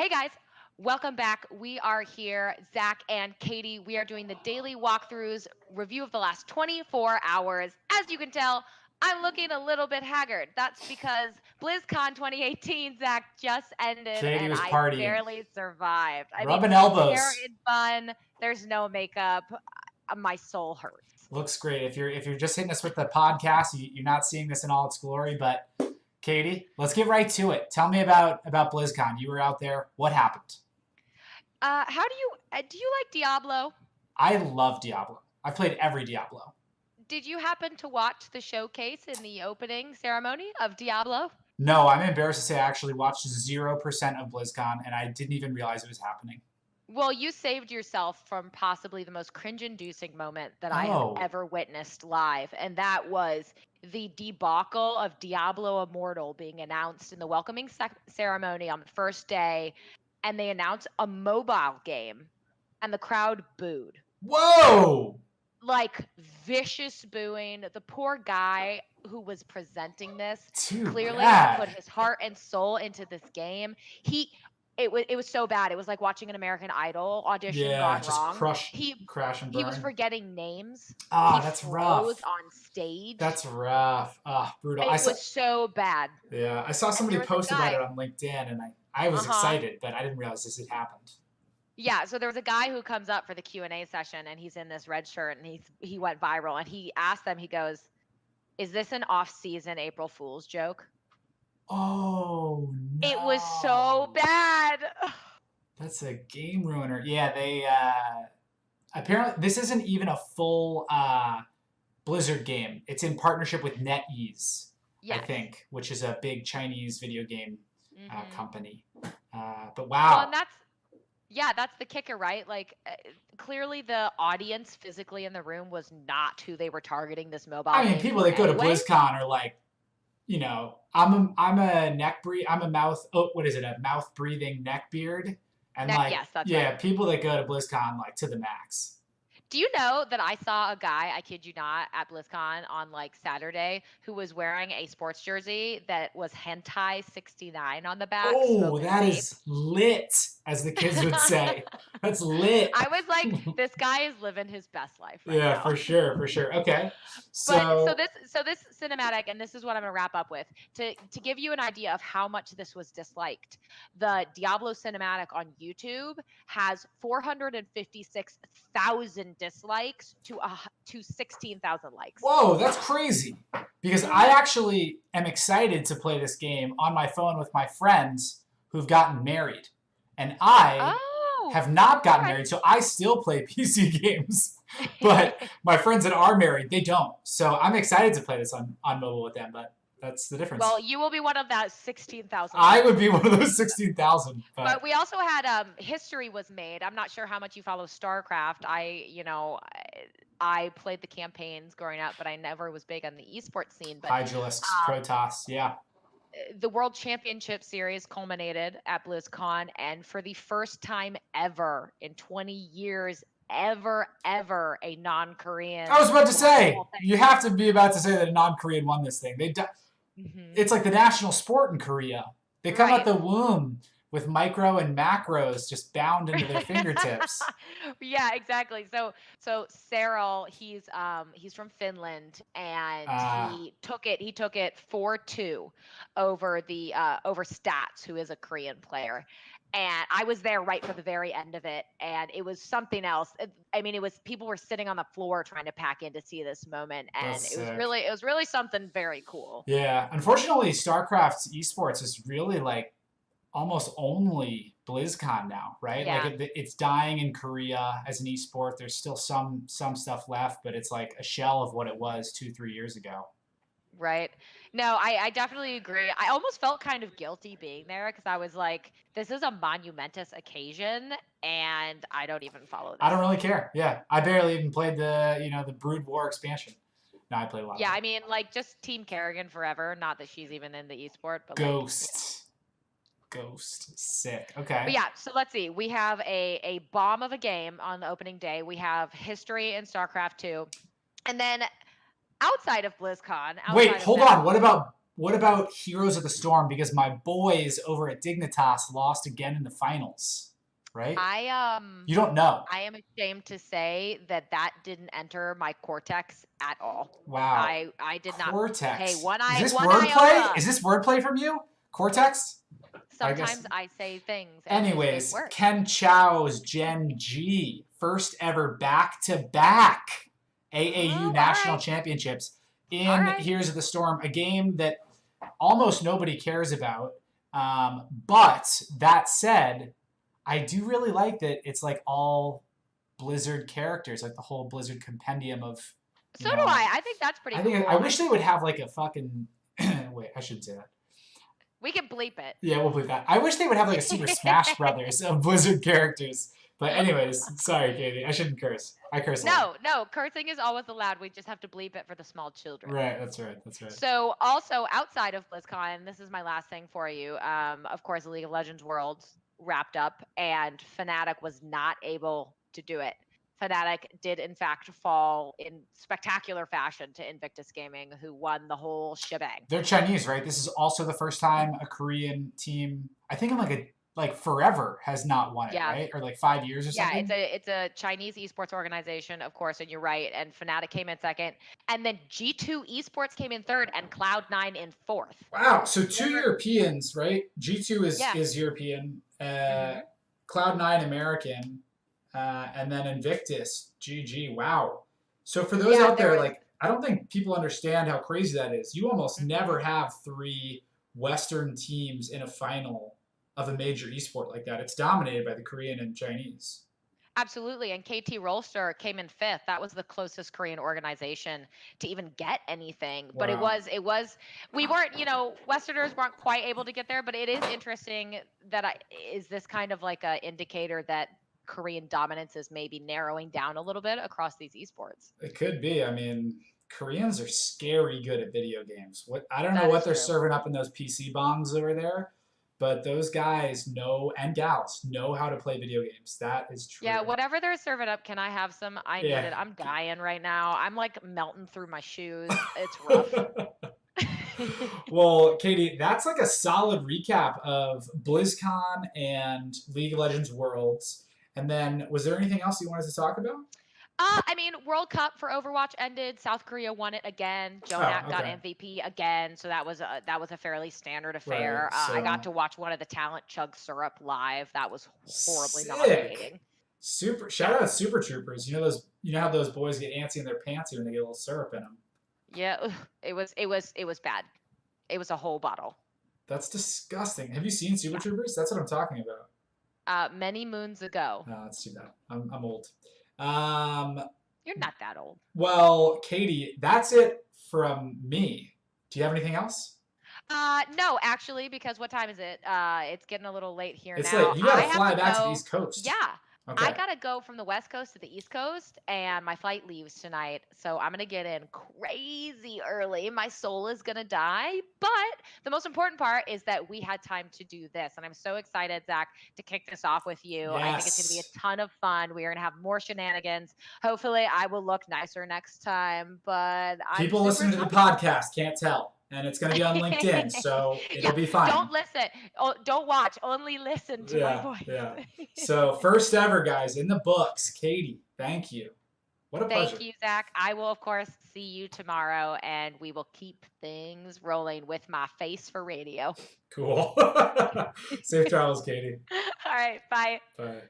Hey guys, welcome back. We are here, Zach and Katie. We are doing the daily walkthroughs review of the last 24 hours. As you can tell, I'm looking a little bit haggard. That's because BlizzCon 2018, Zach, just ended Katie and was I partying, barely survived. I mean, rubbing hair elbows. in bun, there's no makeup. My soul hurts. Looks great. If you're just hitting us with the podcast, you're not seeing this in all its glory. But Katie, let's get right to it. Tell me about BlizzCon. You were out there. What happened? How do you like Diablo? I love Diablo. I've played every Diablo. Did you happen to watch the showcase in the opening ceremony of Diablo? No, I'm embarrassed to say I actually watched 0% of BlizzCon, and I didn't even realize it was happening. Well, you saved yourself from possibly the most cringe-inducing moment that I have Oh, ever witnessed live, and that was the debacle of Diablo Immortal being announced in the welcoming ceremony on the first day, and they announced a mobile game, and the crowd booed. whoa! Like vicious booing. The poor guy who was presenting this Too clearly had put bad. his heart and soul into this game. It was so bad. It was like watching an American Idol audition Yeah, gone just wrong. crash and He was burn. forgetting names. Ah, He that's froze rough. on stage. That's rough. Ah, brutal. It was so bad. Yeah, I saw And somebody there was a post about guy. it on LinkedIn, and I was Uh-huh. excited, but I didn't realize this had happened. Yeah, so there was a guy who comes up for the Q&A session and he's in this red shirt and he went viral and he asked them, he goes, "Is this an off-season April Fool's joke?" Oh It was so no, bad. that's a game ruiner. Yeah, they apparently this isn't even a full Blizzard game. It's in partnership with NetEase, I Yes. think, which is a big Chinese video game Mhm. company. But Well, and wow, that's the kicker, right? Like clearly the audience physically in the room was not who they were targeting this mobile I mean, game people for that go to anyways. BlizzCon are like, I'm a I'm a mouth. Oh, what is it? A mouth breathing neck beard, and like, Yes, that's right. yeah, people that go to BlizzCon like to the max. Do you know that I saw a guy, I kid you not, at BlizzCon on like Saturday who was wearing a sports jersey that was hentai 69 on the back, Oh, smoking a that vape? is lit, as the kids would say. That's lit. I was like, this guy is living his best life right Yeah, now. for sure, for sure. Okay, But so so this cinematic, and this is what I'm gonna wrap up with, to give you an idea of how much this was disliked. The Diablo cinematic on YouTube has 456,000 dislikes to 16,000 likes. whoa, that's crazy. Because I Hmm. actually am excited to play this game on my phone with my friends who've gotten married, and I Oh, have not all gotten right. married, so I still play PC games. But my friends that are married, they don't. So I'm excited to play this on mobile with them, but that's the Well, difference. you will be one of that 16,000 I likes would be then. one of those 16,000, But but we also had history was made. I'm not sure how much you follow StarCraft. I played the campaigns growing up, but I never was big on the esports scene. But Hydralisks, um, Protoss, yeah. the World Championship Series culminated at BlizzCon, and for the first time ever in 20 years, ever a I was non-Korean about to won the say, whole you have to be about to say that a non-Korean won this thing. thing. It's like the national sport in Korea. They come out Right. the womb with micro and macros just bound into their fingertips. Yeah, exactly. So Cyril, he's from Finland and Uh, he took it 4-2 over the over Stats, who is a Korean player. And I was there right for the very end of it, and it was something else. I mean, it was people were sitting on the floor trying to pack in to see this moment, and that's sick. it was really something very cool. Yeah, unfortunately, StarCraft's esports is really like almost only BlizzCon now, right? Like Yeah. it's dying in Korea as an esport. There's still some stuff left, but it's like a shell of what it was 2 3 years ago. Right. No, I definitely agree. I almost felt kind of guilty being there because I was like, this is a monumentous occasion and I don't even follow I don't this. really care. Yeah, I barely even played the Brood War expansion. No, I played a lot of Yeah, it. I mean, like just Team Kerrigan forever. Not that she's even in the esport, but like, Ghost, Ghost, sick. Okay. but yeah. So let's see. We have a bomb of a game on the opening day. We have history in StarCraft 2, and then outside of BlizzCon, Wait, outside of hold that, on. What about what about Heroes of the Storm? Because my boys over at Dignitas lost again in the finals, right? I You don't know. I am ashamed to say that that didn't enter my cortex at all. Wow. I did not pay Cortex. Is one this wordplay? iota. Is this wordplay from you? Cortex? I guess. Sometimes I say things and use fake Anyways, words. Ken Chow's Gen G, first ever back-to-back AAU Oh, all National right. Championships All in right. Heroes of the Storm, a game that almost nobody cares about. But that said, I do really like that it's like all Blizzard characters, like the whole Blizzard compendium of, So do I. I think that's pretty I think I cool. wish they would have like a fucking wait, I shouldn't say that. We can bleep it. Yeah, we'll believe that. I wish they would have like a Super Smash Brothers of Blizzard characters. But anyways, sorry, Katie. I shouldn't curse. I curse a lot. No, cursing is always allowed. We just have to bleep it for the small children. Right, that's right. That's right. So also outside of BlizzCon, this is my last thing for you. Of course, League of Legends Worlds wrapped up, and Fnatic was not able to do it. Fnatic did in fact fall in spectacular fashion to Invictus Gaming, who won the whole shebang. They're Chinese, right? This is also the first time a Korean team, I think in like forever, has not won it, Yeah. right? Or like 5 years or something. Yeah, it's a Chinese esports organization, of course, and you're right. And Fnatic came in second, and then G2 Esports came in third, and Cloud9 in fourth. Wow. So two Europeans, right? G2 Yeah. is European, Mhm. Cloud9 American, and then Invictus, GG. Wow. So for those out there, like, I don't think people understand how crazy that is. You almost never have three Western teams in a final of a major esport like that. It's dominated by the Korean and Chinese. Absolutely. And KT Rolster came in fifth. That was the closest Korean organization to even get anything. But Wow. we weren't, Westerners weren't quite able to get there. But it is interesting that is this kind of like an indicator that Korean dominance is maybe narrowing down a little bit across these esports. It could be. I mean, Koreans are scary good at video games. I don't know That what is they're true. serving up in those PC bongs over there, but those guys know, and gals know, how to play video games. That is true. Yeah, whatever they're serving up, can I have some? I need Yeah. it. I'm dying right now. I'm like melting through my shoes. It's rough. Well, Katie, that's like a solid recap of BlizzCon and League of Legends Worlds. And then, was there anything else you wanted to talk about? I mean, World Cup for Overwatch ended. South Korea won it again. Jonak got MVP again, so that was a fairly standard affair. Right, so- I got to watch one of the talent chug syrup live. That was horribly Sick. nauseating. Shout out Super Troopers. You know how those boys get antsy in their pantsy when they get a little syrup in them. Yeah, it was bad. It was a whole bottle. That's disgusting. Have you seen Super Troopers? That's what I'm talking about. Many moons ago. No, that's too bad. I'm old. You're not that old. Well, Katie, that's it from me. Do you have anything else? No, actually, because what time is it? It's getting a little late here It's now. late. You gotta fly back to the East Coast. Yeah. Okay. I gotta go from the West Coast to the East Coast, and my flight leaves tonight. So I'm gonna get in crazy early. My soul is gonna die. But the most important part is that we had time to do this. And I'm so excited, Zach, to kick this off with you. Yes. I think it's gonna be a ton of fun. We are gonna have more shenanigans. Hopefully I will look nicer next time. But people listening to the podcast can't tell. And it's going to be on LinkedIn, so it'll be fine. Don't listen. Don't watch. Only listen to my voice. Yeah. So first ever, guys, in the books. Katie, thank you. What a pleasure. Thank you, Zach. I will, of course, see you tomorrow, and we will keep things rolling with my face for radio. Cool. Safe travels, Katie. All right. Bye. Bye.